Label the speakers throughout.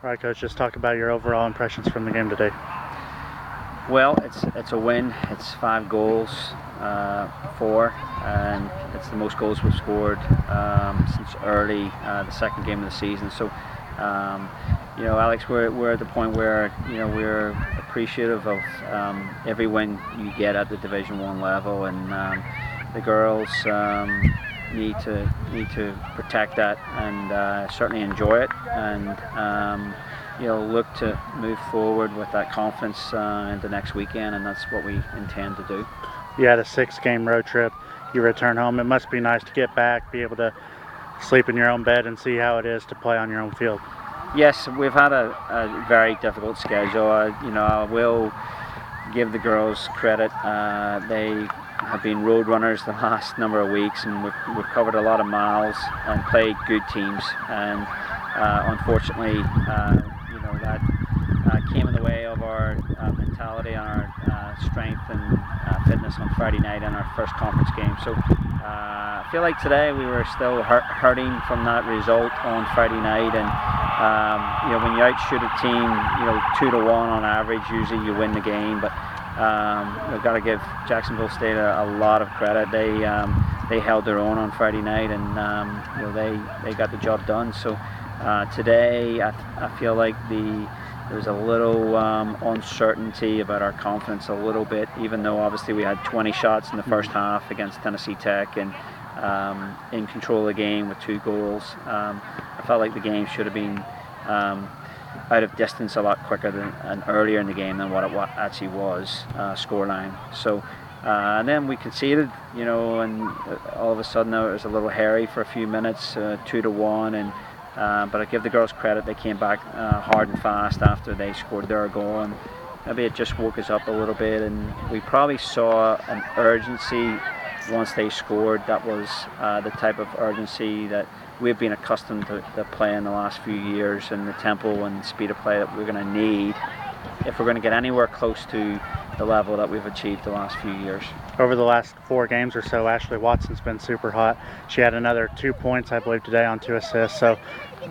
Speaker 1: All right, Coach, just talk about your overall impressions from the game today.
Speaker 2: Well, it's a win. It's 5 goals, 4, and it's the most goals we've scored since early the second game of the season. So, Alex, we're at the point where we're appreciative of every win you get at the Division 1 level, and the girls need to protect that and certainly enjoy it, and look to move forward with that confidence into next weekend, and that's what we intend to do.
Speaker 1: You had a 6-game road trip. You return home. It must be nice to get back, be able to sleep in your own bed and see how it is to play on your own field.
Speaker 2: Yes, we've had a very difficult schedule. I will give the girls credit. They have been road runners the last number of weeks, and we've covered a lot of miles and played good teams. And unfortunately, that came in the way of our mentality and our strength and fitness on Friday night in our first conference game. So I feel like today we were still hurting from that result on Friday night. And when you outshoot a team, 2-1 on average, usually you win the game. But we've got to give Jacksonville State a lot of credit. They held their own on Friday night, and they got the job done. So today I feel like there's a little uncertainty about our confidence a little bit, even though obviously we had 20 shots in the first half against Tennessee Tech and in control of the game with 2 goals. I felt like the game should have been out of distance a lot quicker and earlier in the game than what it actually was scoreline. So and then we conceded, and all of a sudden it was a little hairy for a few minutes, 2-1, and but I give the girls credit. They came back hard and fast after they scored their goal, and maybe it just woke us up a little bit, and we probably saw an urgency once they scored. That was the type of urgency that we've been accustomed to play in the last few years, and the tempo and speed of play that we're going to need if we're going to get anywhere close to the level that we've achieved the last few years.
Speaker 1: Over the last 4 games or so, Ashley Watson's been super hot. She had another 2 points, I believe, today on 2 assists. So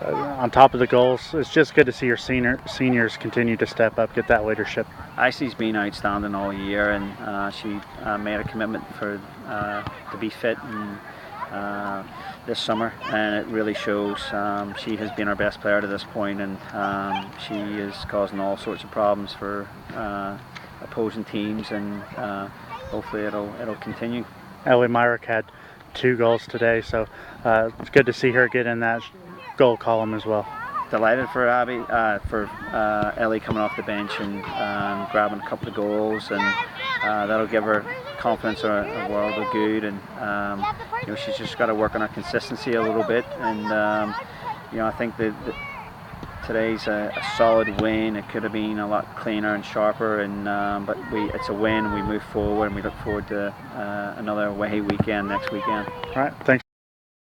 Speaker 1: on top of the goals, it's just good to see your seniors continue to step up, get that leadership.
Speaker 2: Icy's been outstanding all year, and she made a commitment to be fit and this summer, and it really shows. She has been our best player to this point, and she is causing all sorts of problems for opposing teams, and hopefully it'll continue.
Speaker 1: Ellie Myrick had 2 goals today, so it's good to see her get in that goal column as well.
Speaker 2: Delighted for Ellie coming off the bench and grabbing a couple of goals, and that'll give her confidence a world of good. And she's just got to work on her consistency a little bit. And I think that today's a solid win. It could have been a lot cleaner and sharper, but it's a win. We move forward, and we look forward to another away weekend next weekend.
Speaker 1: All right, thanks.